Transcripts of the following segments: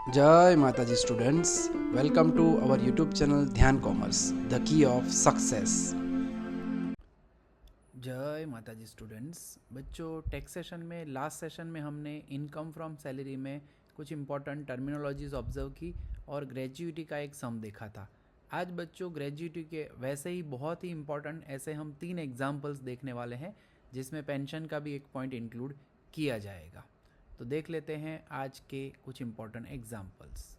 जय माता जी students, welcome to our YouTube channel Dhyan commerce, the key of success. जय माता जी स्टूडेंट्स। बच्चों, टैक्सेशन में लास्ट सेशन में हमने इनकम फ्रॉम सैलरी में कुछ इंपॉर्टेंट टर्मिनोलॉजीज ऑब्जर्व की और ग्रेजुइटी का एक सम देखा था। आज बच्चों ग्रेजुइटी के वैसे ही बहुत ही इंपॉर्टेंट ऐसे हम 3 एग्जाम्पल्स देखने वाले हैं जिसमें पेंशन का भी एक पॉइंट इंक्लूड किया जाएगा। तो देख लेते हैं आज के कुछ इंपॉर्टेंट एग्जाम्पल्स।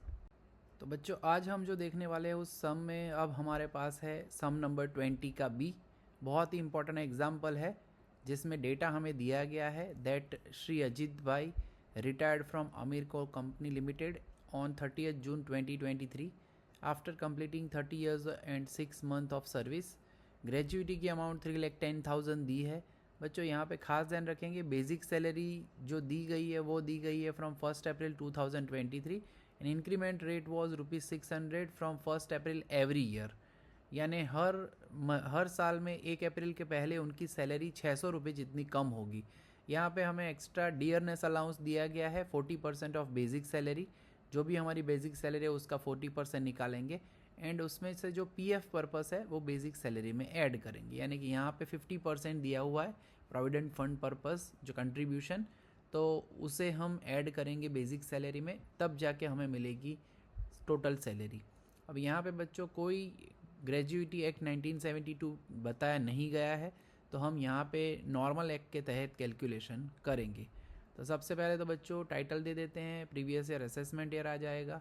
तो बच्चों आज हम जो देखने वाले हैं उस सम में अब हमारे पास है सम नंबर 20 का बी। बहुत ही इंपॉर्टेंट एग्जाम्पल है जिसमें डेटा हमें दिया गया है दैट श्री अजीत भाई रिटायर्ड फ्रॉम अमीर को company limited on 30th June 2023 after completing 30 years and 6 month of service. Gratuity की अमाउंट 3,10,000 दी है। बच्चों यहाँ पे खास ध्यान रखेंगे बेसिक सैलरी जो दी गई है वो दी गई है from 1 April 2023 and increment rate was ₹600 from 1 April every year. यानी हर साल में 1 अप्रैल के पहले उनकी सैलरी 600 रुपये जितनी कम होगी। यहाँ पे हमें एक्स्ट्रा डियरनेस अलाउंस दिया गया है 40% ऑफ बेसिक सैलरी। जो भी हमारी बेसिक सैलरी है उसका 40% निकालेंगे एंड उसमें से जो पीएफ पर्पस है वो बेसिक सैलरी में ऐड करेंगे। यानी कि यहाँ पे 50% दिया हुआ है प्रोविडेंट फंड पर्पस जो कंट्रीब्यूशन, तो उसे हम ऐड करेंगे बेसिक सैलरी में, तब जाके हमें मिलेगी टोटल सैलरी। अब यहाँ पे बच्चों कोई ग्रेजुइटी एक्ट 1972 बताया नहीं गया है, तो हम यहाँ पे नॉर्मल एक्ट के तहत कैलकुलेशन करेंगे। तो सबसे पहले तो बच्चों टाइटल दे देते हैं, प्रीवियस ईयर असेसमेंट ईयर आ जाएगा।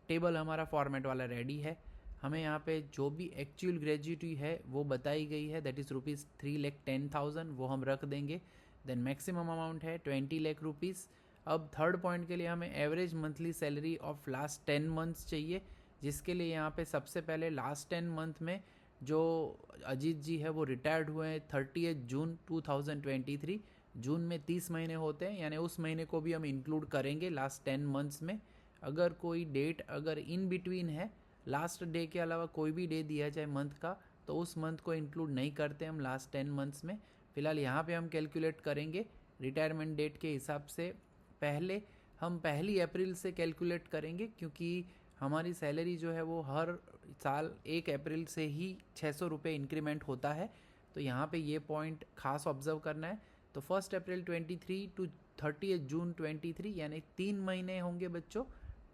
टेबल हमारा फॉर्मेट वाला रेडी है। हमें यहाँ पे जो भी एक्चुअल ग्रेजुइटी है वो बताई गई है दैट इज़ ₹3,10,000, वो हम रख देंगे। देन मैक्सिमम अमाउंट है 20 लाख रुपीज़। अब थर्ड पॉइंट के लिए हमें average monthly salary of last 10 months चाहिए, जिसके लिए यहाँ पे सबसे पहले लास्ट 10 मंथ में जो अजीत जी है वो रिटायर्ड हुए हैं 30th June 2023। जून में 30 महीने होते हैं, यानी उस महीने को भी हम इंक्लूड करेंगे लास्ट 10 मंथ्स में। अगर कोई डेट अगर इन बिटवीन है, लास्ट डे के अलावा कोई भी डे दिया जाए मंथ का, तो उस मंथ को इंक्लूड नहीं करते हम लास्ट 10 मंथ्स में। फिलहाल यहाँ पे हम कैलकुलेट करेंगे रिटायरमेंट डेट के हिसाब से। पहले हम 1 अप्रैल से कैलकुलेट करेंगे क्योंकि हमारी सैलरी जो है वो हर साल 1 अप्रैल से ही 600 रुपये इंक्रीमेंट होता है। तो यहाँ पे ये पॉइंट खास ऑब्जर्व करना है। तो 1 अप्रैल 23 टू 30th June 23, यानी 3 महीने होंगे बच्चों,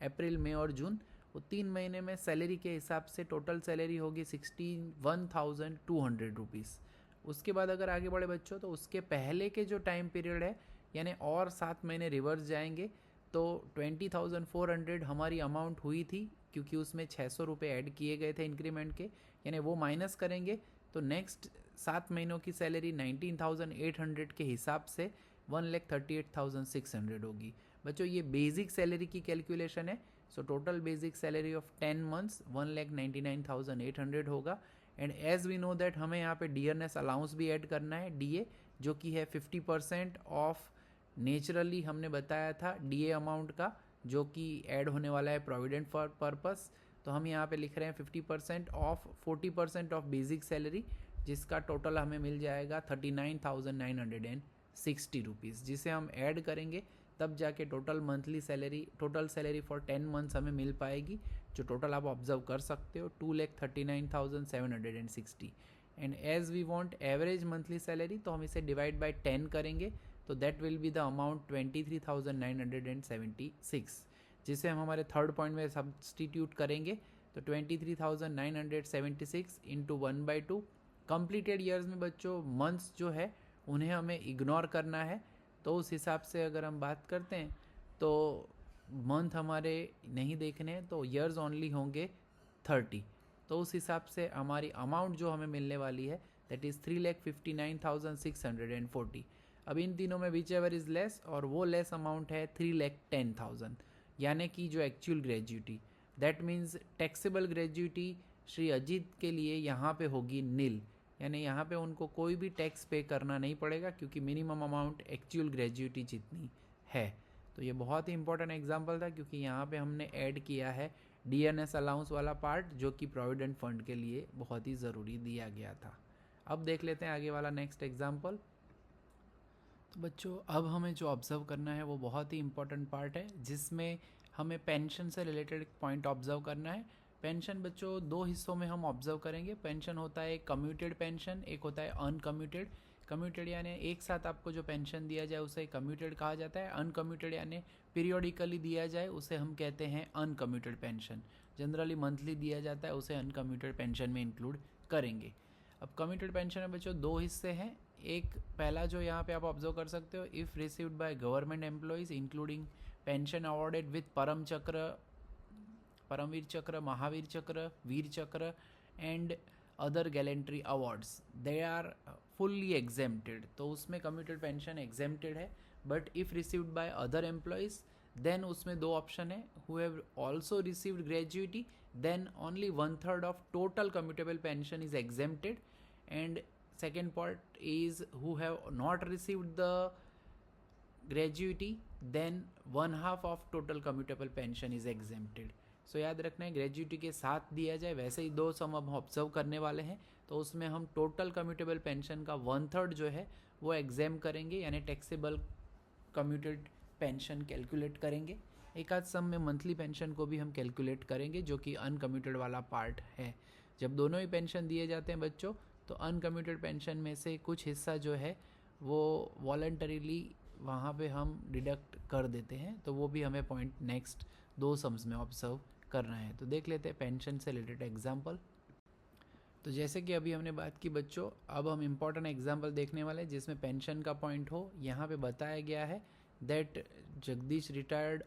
अप्रैल मई और जून। वो 3 महीने में सैलरी के हिसाब से टोटल सैलरी होगी 61,200 रुपीज़। उसके बाद अगर आगे बढ़े बच्चों तो उसके पहले के जो टाइम पीरियड है, यानी और 7 महीने रिवर्स जाएंगे, तो 20,400 हमारी अमाउंट हुई थी क्योंकि उसमें 600 रुपये ऐड किए गए थे इंक्रीमेंट के, यानी वो माइनस करेंगे तो नेक्स्ट 7 महीनों की सैलरी 19,800 के हिसाब से 1,38,600 होगी। बच्चों ये बेसिक सैलरी की कैलकुलेशन है। So total basic salary of 10 months 1,99,800 होगा। And as we know that हमें यहाँ पे डियरनेस अलाउंस भी ऐड करना है, डीए, जो कि है 50% ऑफ नेचुरली हमने बताया था डीए अमाउंट का, जो कि ऐड होने वाला है प्रोविडेंट फॉर पर्पस। तो हम यहाँ पे लिख रहे हैं 50% ऑफ 40% ऑफ बेसिक सैलरी, जिसका टोटल हमें मिल जाएगा 39,960 रुपीज़, जिसे हम ऐड करेंगे तब जाके total monthly salary, total salary for 10 months हमें मिल पाएगी, जो टोटल आप ऑब्जर्व कर सकते हो 2,39,760। And as we want average monthly salary, तो हम इसे डिवाइड बाय 10 करेंगे, तो that will be the amount 23,976, जिसे हम हमारे थर्ड पॉइंट में सब्सटीट्यूट करेंगे। तो 23,976 इंटू 1/2। कंप्लीटेड ईयर्स में बच्चों मंथ्स जो है उन्हें हमें इग्नोर करना है, तो उस हिसाब से अगर हम बात करते हैं तो मंथ हमारे नहीं देखने हैं, तो ईयर्स ओनली होंगे 30। तो उस हिसाब से हमारी अमाउंट जो हमें मिलने वाली है दैट इज़ 3,59,640। अब इन तीनों में विच एवर इज़ लेस, और वो लेस अमाउंट है 3,10,000, यानी कि जो actual gratuity, that means taxable gratuity Shri Ajit के लिए यहाँ पे होगी नील, यानी यहाँ पे उनको कोई भी टैक्स पे करना नहीं पड़ेगा क्योंकि मिनिमम अमाउंट एक्चुअल ग्रेजुइटी जितनी है। तो ये बहुत ही इंपॉर्टेंट एग्जांपल था क्योंकि यहाँ पे हमने ऐड किया है डीएनएस अलाउंस वाला पार्ट, जो कि प्रोविडेंट फंड के लिए बहुत ही ज़रूरी दिया गया था। अब देख लेते हैं आगे वाला नेक्स्ट एग्जाम्पल। तो बच्चों अब हमें जो ऑब्ज़र्व करना है वो बहुत ही इम्पोर्टेंट पार्ट है, जिसमें हमें पेंशन से रिलेटेड पॉइंट ऑब्ज़र्व करना है। पेंशन बच्चों दो हिस्सों में हम ऑब्ज़र्व करेंगे। पेंशन होता है एक कम्यूटेड पेंशन, एक होता है अनकम्यूटेड। कम्यूटेड यानी एक साथ आपको जो पेंशन दिया जाए उसे कम्यूटेड कहा जाता है। अनकम्यूटेड यानी पीरियोडिकली दिया जाए उसे हम कहते हैं अनकम्यूटेड पेंशन। जनरली मंथली दिया जाता है उसे अनकम्यूटेड पेंशन में इंक्लूड करेंगे। अब कम्यूटेड पेंशन में बच्चों दो हिस्से हैं। एक पहला जो यहाँ पे आप ऑब्जर्व कर सकते हो, if received by government employees including pension awarded with Paramvir Chakra, Mahavir Chakra, Vir Chakra and other gallantry awards, they are fully exempted. तो उसमें कम्यूटेड पेंशन एग्जेम्प्टेड है। But if received by other employees then उसमें दो ऑप्शन है, who have also received gratuity then only 1/3 of total commutable pension is exempted, and second part is who have not received the gratuity then 1/2 of total commutable pension is exempted. सो याद रखना है ग्रेजुइटी के साथ दिया जाए, वैसे ही दो सम हम ऑब्जर्व करने वाले हैं। तो उसमें हम टोटल कम्यूटेबल पेंशन का 1/3 जो है वो एग्जाम करेंगे, यानी टैक्सेबल कम्यूटेड पेंशन कैलकुलेट करेंगे। एक आध सम में मंथली पेंशन को भी हम कैलकुलेट करेंगे, जो कि अनकम्यूटेड वाला पार्ट है। जब दोनों ही पेंशन दिए जाते हैं बच्चों, तो अनकम्यूटेड पेंशन में से कुछ हिस्सा जो है वो वॉलंटरीली वहाँ पे हम डिडक्ट कर देते हैं। तो वो भी हमें पॉइंट नेक्स्ट दो सम्स में ऑब्जर्व करना है। तो देख लेते हैं पेंशन से रिलेटेड एग्जाम्पल। तो जैसे कि अभी हमने बात की बच्चों, अब हम इम्पॉर्टेंट एग्जाम्पल देखने वाले हैं जिसमें पेंशन का पॉइंट हो। यहाँ पे बताया गया है that Jagdish retired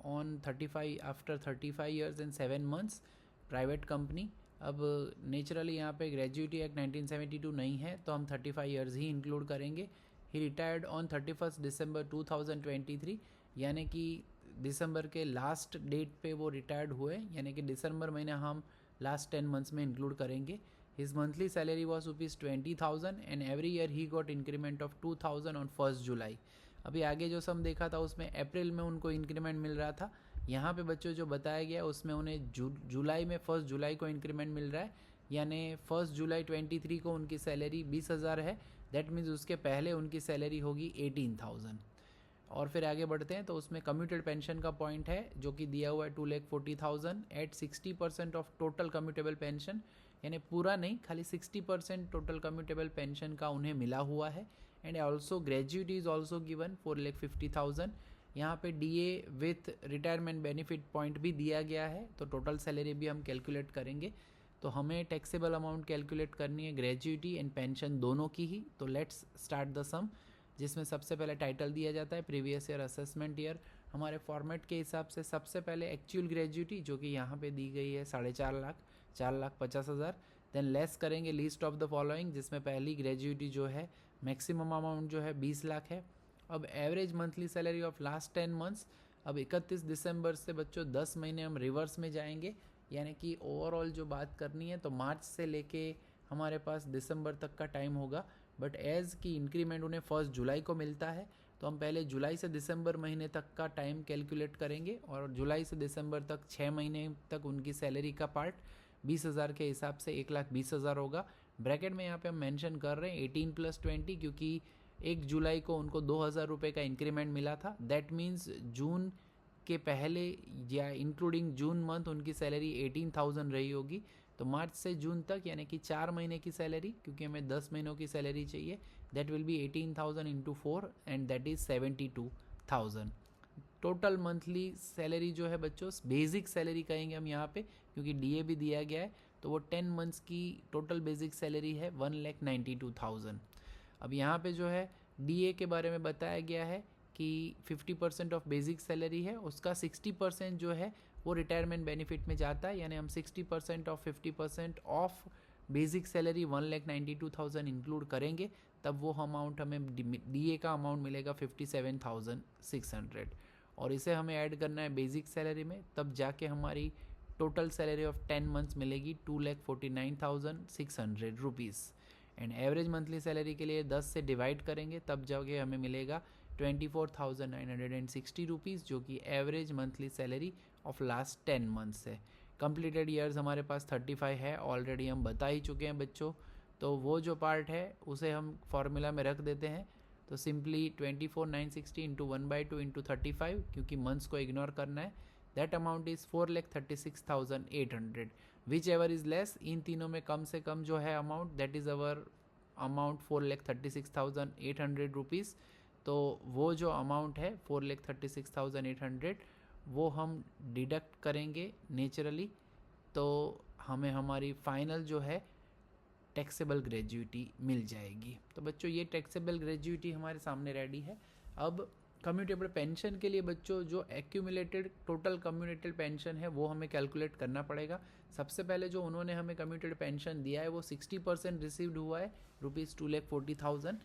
on 35 after 35 years and 7 months, private company. अब नेचुरली यहाँ पे ग्रेजुइटी एक्ट 1972 नहीं है, तो हम 35 ईयर्स ही इंक्लूड करेंगे। ही रिटायर्ड ऑन 31 दिसंबर 2023, यानी कि दिसंबर के लास्ट डेट पे वो रिटायर्ड हुए, यानी कि दिसंबर महीने हम लास्ट 10 मंथ्स में इंक्लूड करेंगे। His monthly salary was ₹20,000 and every year he got increment of 2,000 on 1 जुलाई। अभी आगे जो सम देखा था उसमें अप्रैल में उनको इंक्रीमेंट मिल रहा था। यहाँ पे बच्चों जो बताया गया उसमें उन्हें जुलाई में 1 जुलाई को इंक्रीमेंट मिल रहा है, यानी 1 जुलाई 23 को उनकी सैलरी 20,000 है। दैट मीन्स उसके पहले उनकी सैलरी होगी 18,000। और फिर आगे बढ़ते हैं तो उसमें कम्यूटेड पेंशन का पॉइंट है जो कि दिया हुआ है 2,40,000 at 60% of total commutable pension, यानी पूरा नहीं, खाली 60% टोटल कम्यूटेबल पेंशन का उन्हें मिला हुआ है। And also gratuity is also given 4,50,000। यहाँ पे DA with retirement benefit point भी दिया गया है, तो टोटल सैलरी भी हम कैलकुलेट करेंगे। तो हमें टैक्सेबल अमाउंट कैलकुलेट करनी है ग्रेजुइटी एंड पेंशन दोनों की ही। तो लेट्स स्टार्ट द सम, जिसमें सबसे पहले टाइटल दिया जाता है प्रीवियस ईयर असेसमेंट ईयर। हमारे फॉर्मेट के हिसाब से सबसे पहले एक्चुअल ग्रेजुइटी जो कि यहाँ पे दी गई है 4.5 लाख, 4,50,000। देन लेस करेंगे लीस्ट ऑफ द फॉलोइंग, जिसमें पहली ग्रेजुइटी जो है मैक्सिमम अमाउंट जो है 20 लाख है। अब average monthly salary of last 10 months. अब 31 दिसंबर से बच्चों 10 महीने हम रिवर्स में जाएंगे, यानी कि ओवरऑल जो बात करनी है तो मार्च से लेके हमारे पास दिसंबर तक का टाइम होगा। बट एज़ की इंक्रीमेंट उन्हें 1 जुलाई को मिलता है, तो हम पहले जुलाई से दिसंबर महीने तक का टाइम कैलकुलेट करेंगे, और जुलाई से दिसंबर तक 6 महीने तक उनकी सैलरी का पार्ट 20,000 के हिसाब से 1,20,000 होगा। ब्रैकेट में यहाँ पे हम मेंशन कर रहे हैं 18 + 20, क्योंकि 1 जुलाई को उनको 2,000 रुपये का इंक्रीमेंट मिला था। दैट मीन्स जून के पहले या इंक्लूडिंग जून मंथ उनकी सैलरी 18,000 रही होगी। तो मार्च से जून तक यानी कि 4 महीने की सैलरी, क्योंकि हमें 10 महीनों की सैलरी चाहिए, that will B 18,000 × 4 and that is 72,000। Total monthly salary जो है बच्चों बेसिक सैलरी कहेंगे हम यहाँ पे, क्योंकि DA भी दिया गया है, तो वो 10 मंथ्स की टोटल बेसिक सैलरी है 1,92,000। अब यहाँ पे जो है DA के बारे में बताया गया है कि 50% ऑफ बेसिक सैलरी है, उसका 60% जो है वो रिटायरमेंट बेनिफिट में जाता है, यानी हम 60% of 50% of basic salary 1,92,000 include करेंगे, तब वो अमाउंट हमें DA का अमाउंट मिलेगा 57,600। और इसे हमें ऐड करना है बेसिक सैलरी में, तब जाके हमारी टोटल सैलरी ऑफ 10 मंथ्स मिलेगी 2,49,600 rupees. And average monthly salary के लिए 10 से डिवाइड करेंगे, तब जाके हमें मिलेगा 24,960 रुपीज़, जो कि average monthly salary of last 10 months है। कंप्लीटेड ईयर्स हमारे पास 35 है, ऑलरेडी हम बता ही चुके हैं बच्चों। तो वो जो पार्ट है उसे हम फॉर्मूला में रख देते हैं। तो सिंपली 24,960 इंटू 1/2 इंटू 35, क्योंकि मंथ्स को इग्नोर करना है, that amount is 4,36,800, whichever is less. इन तीनों में कम से कम जो है amount, that is our amount 4,36,800 rupees. तो वो जो अमाउंट है 4,36,800 वो हम डिडक्ट करेंगे नेचुरली, तो हमें हमारी फाइनल जो है टैक्सेबल ग्रेजुइटी मिल जाएगी। तो बच्चों ये टैक्सेबल ग्रेजुइटी हमारे सामने रेडी है। अब कम्यूटेबल पेंशन के लिए बच्चों जो एक्यूमुलेटेड टोटल कम्यूटेड पेंशन है वो हमें कैलकुलेट करना पड़ेगा। सबसे पहले जो उन्होंने हमें कम्यूटेड पेंशन दिया है वो 60% रिसीव्ड हुआ है, ₹2,40,000,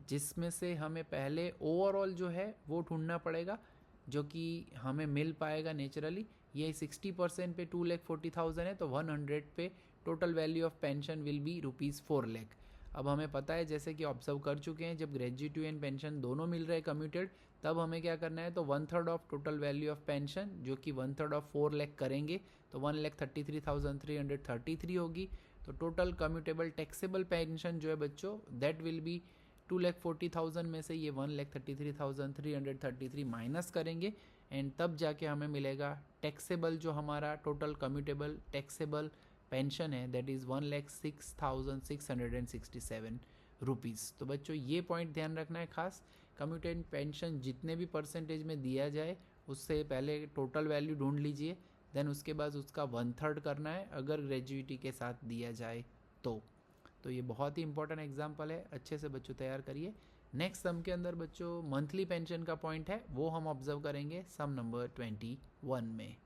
जिसमें से हमें पहले ओवरऑल जो है वो ढूंढना पड़ेगा जो कि हमें मिल पाएगा नेचुरली। ये 60% पे 2,40,000 है, तो 100 पे total value of pension will be ₹4,00,000। अब हमें पता है, जैसे कि ऑब्जर्व कर चुके हैं, जब ग्रेजुएटी एंड पेंशन दोनों मिल रहे हैं कम्यूटेड, तब हमें क्या करना है, तो 1/3 of total value of pension, जो कि 1/3 ऑफ 4,00,000 करेंगे, तो 1,33,333 होगी। तो टोटल कम्यूटेबल टैक्सेबल पेंशन जो है बच्चों, दैट विल बी 2,40,000 में से ये 1,33,333 माइनस करेंगे, एंड तब जाके हमें मिलेगा टैक्सेबल जो हमारा टोटल कम्यूटेबल टैक्सेबल पेंशन है, दैट इज़ 1,06,667 रुपीज़। तो बच्चों ये पॉइंट ध्यान रखना है खास, कम्यूटेड पेंशन जितने भी परसेंटेज में दिया जाए उससे पहले टोटल वैल्यू ढूंढ लीजिए, देन उसके बाद उसका 1/3 करना है अगर ग्रेजुइटी के साथ दिया जाए तो ये बहुत ही इंपॉर्टेंट एग्जाम्पल है, अच्छे से बच्चों तैयार करिए। नेक्स्ट सम के अंदर बच्चों मंथली पेंशन का पॉइंट है, वो हम ऑब्जर्व करेंगे सम नंबर 21 में।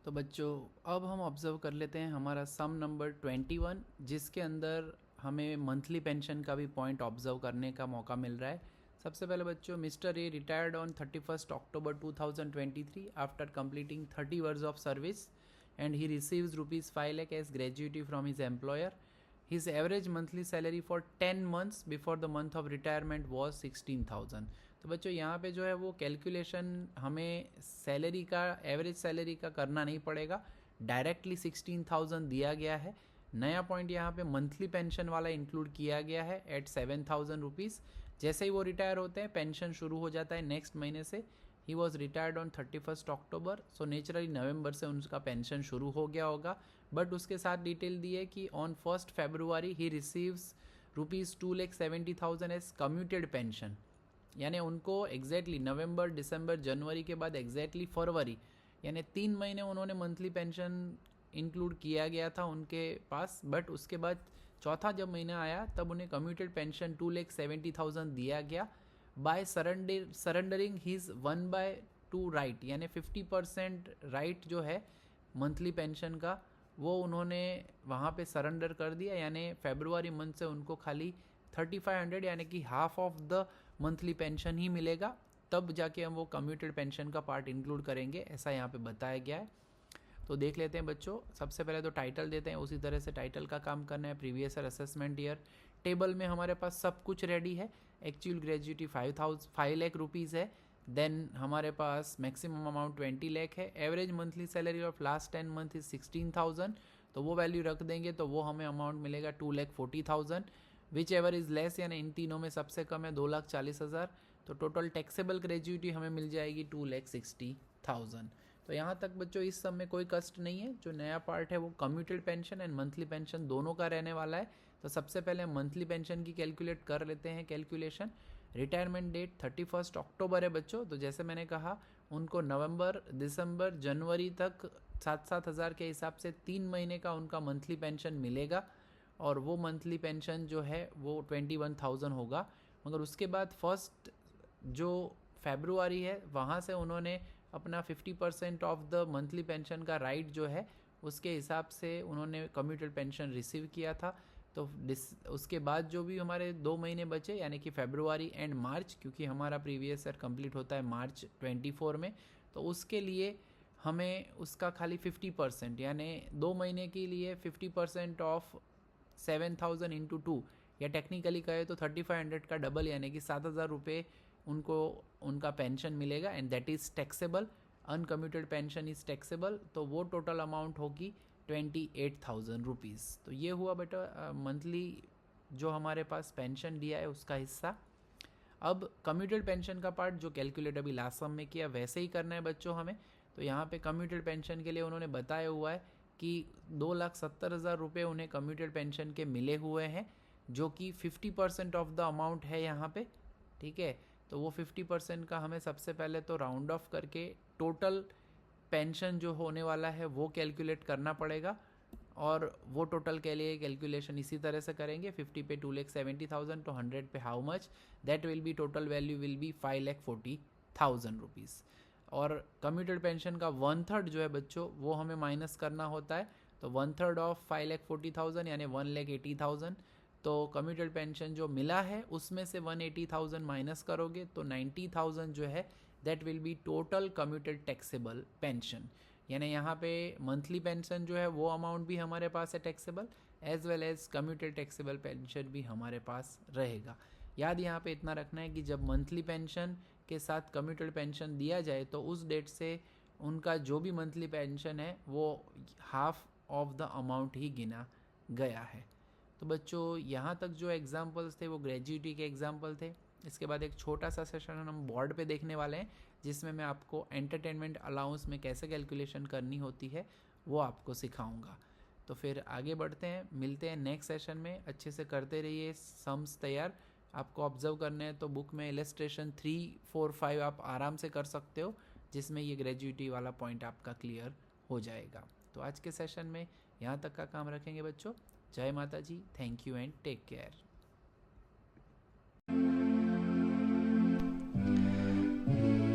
तो बच्चों अब हम ऑब्जर्व कर लेते हैं हमारा सम नंबर 21, जिसके अंदर हमें मंथली पेंशन का भी पॉइंट ऑब्जर्व करने का मौका मिल रहा है। सबसे पहले बच्चों, mister A retired on 31 October 2023 after completing 30 years of service and he receives ₹5,00,000 as gratuity from his employer. His average monthly salary for 10 months before the month of retirement was 16,000। तो बच्चों यहाँ पे जो है वो कैलकुलेशन हमें salary का, average salary का करना नहीं पड़ेगा, डायरेक्टली 16,000 दिया गया है। नया पॉइंट यहाँ पे मंथली पेंशन वाला इंक्लूड किया गया है एट 7,000 रुपीज़। जैसे ही वो रिटायर होते हैं पेंशन शुरू हो जाता है नेक्स्ट महीने से। He was retired on 31 October, so naturally नवंबर से उनका पेंशन शुरू हो गया होगा, बट उसके साथ डिटेल दी है कि on 1 February he receives ₹2,70,000 as commuted pension, यानी उनको एग्जैक्टली नवंबर, दिसंबर, जनवरी के बाद एग्जैक्टली फरवरी, यानी 3 महीने उन्होंने मंथली पेंशन इंक्लूड किया गया था उनके पास, बट उसके बाद चौथा जब महीना आया तब उन्हें कम्यूटेड पेंशन 2,70,000 दिया गया बाय सरेंडरिंग हिज 1/2 राइट, यानी 50% राइट जो है मंथली पेंशन का वो उन्होंने वहाँ पे सरेंडर कर दिया, यानी फरवरी मंथ से उनको खाली 3,500 यानी कि half of the monthly pension ही मिलेगा, तब जाके हम वो कम्यूटेड पेंशन का पार्ट इंक्लूड करेंगे, ऐसा यहाँ पे बताया गया है। तो देख लेते हैं बच्चों, सबसे पहले तो टाइटल देते हैं, उसी तरह से टाइटल का काम करना है, previous year, assessment year. Table में हमारे पास सब कुछ रेडी है। एक्चुअल ग्रेजुइटी 5,00,000 रुपीज़ है, देन हमारे पास मैक्सिमम अमाउंट 20,00,000 है। Average monthly salary of last 10 month is 16,000, तो वो वैल्यू रख देंगे तो वो हमें अमाउंट मिलेगा 2,40,000, विच एवर इज़ लेस, यानी इन तीनों में सबसे कम है 2,40,000, तो टोटल टैक्सेबल ग्रेजुइटी हमें मिल जाएगी 2,60,000। तो यहाँ तक बच्चों इस सब में कोई कष्ट नहीं है। जो नया पार्ट है वो commuted pension and monthly pension दोनों का रहने वाला है। तो सबसे पहले हम मंथली पेंशन की कैलकुलेट कर लेते हैं। कैलकुलेशन, रिटायरमेंट डेट 31 October है बच्चों, तो जैसे मैंने कहा उनको नवंबर, दिसंबर, जनवरी तक 7-7 हज़ार के हिसाब से 3 महीने का उनका मंथली पेंशन मिलेगा, और वो मंथली पेंशन जो है वो 21,000 होगा। मगर उसके बाद फर्स्ट जो फरवरी है वहाँ से उन्होंने अपना 50% ऑफ द मंथली पेंशन का राइट जो है उसके हिसाब से उन्होंने कम्यूटेड पेंशन रिसीव किया था। तो उसके बाद जो भी हमारे 2 महीने बचे, यानी कि फरवरी एंड मार्च, क्योंकि हमारा प्रीवियस ईयर कंप्लीट होता है मार्च 24 में, तो उसके लिए हमें उसका खाली 50%, यानी 2 महीने के लिए 50% ऑफ 7,000 इंटू 2, या टेक्निकली कहे तो 3,500 का डबल, यानी कि 7,000 रुपये उनको उनका पेंशन मिलेगा, and that is taxable. Uncommuted pension is taxable, तो वो टोटल अमाउंट होगी 28,000 रुपीज़। तो ये हुआ बेटा मंथली जो हमारे पास पेंशन दिया है उसका हिस्सा। अब कम्यूटेड पेंशन का पार्ट जो कैलकुलेट अभी लास्ट सम में किया वैसे ही करना है बच्चों हमें। तो यहाँ पे कम्यूटेड पेंशन के लिए उन्होंने बताया हुआ है कि 2,70,000 रुपये उन्हें कम्यूटेड पेंशन के मिले हुए हैं, जो कि 50% ऑफ द अमाउंट है यहाँ पे, ठीक है। तो वो 50% का हमें सबसे पहले तो राउंड ऑफ करके टोटल पेंशन जो होने वाला है वो कैलकुलेट करना पड़ेगा, और वो टोटल के लिए कैलकुलेशन इसी तरह से करेंगे। 50 पे 2,70,000 तो 100 पे how much, that will B total value will be 5,40,000 rupees. और कम्यूटेड पेंशन का 1/3 जो है बच्चों वो हमें माइनस करना होता है। तो 1/3 ऑफ 5,40,000 यानी 1,80,000। तो कम्यूटेड पेंशन जो मिला है उसमें से 180,000 माइनस करोगे तो 90,000 जो है that will B total commuted taxable pension. यानी यहाँ पे मंथली पेंशन जो है वो अमाउंट भी हमारे पास है taxable, as well as commuted taxable pension भी हमारे पास रहेगा। याद यहाँ पे इतना रखना है कि जब मंथली पेंशन के साथ कम्यूटेड पेंशन दिया जाए तो उस डेट से उनका जो भी मंथली पेंशन है वो हाफ ऑफ द अमाउंट ही गिना गया है। तो बच्चों यहाँ तक जो एग्जाम्पल्स थे वो ग्रेजुइटी के एग्जाम्पल थे। इसके बाद एक छोटा सा सेशन हम बोर्ड पे देखने वाले हैं, जिसमें मैं आपको एंटरटेनमेंट अलाउंस में कैसे कैलकुलेशन करनी होती है वो आपको सिखाऊंगा। तो फिर आगे बढ़ते हैं, मिलते हैं नेक्स्ट सेशन में। अच्छे से करते रहिए सम्स तैयार। आपको ऑब्जर्व करने हैं तो बुक में इलस्ट्रेशन 3, 4, 5 आप आराम से कर सकते हो, जिसमें ये ग्रेजुइटी वाला पॉइंट आपका क्लियर हो जाएगा। तो आज के सेशन में यहाँ तक का काम रखेंगे बच्चों। जय माता ji, thank you and take care.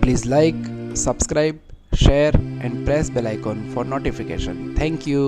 Please like, subscribe, share and press bell icon for notification. Thank you.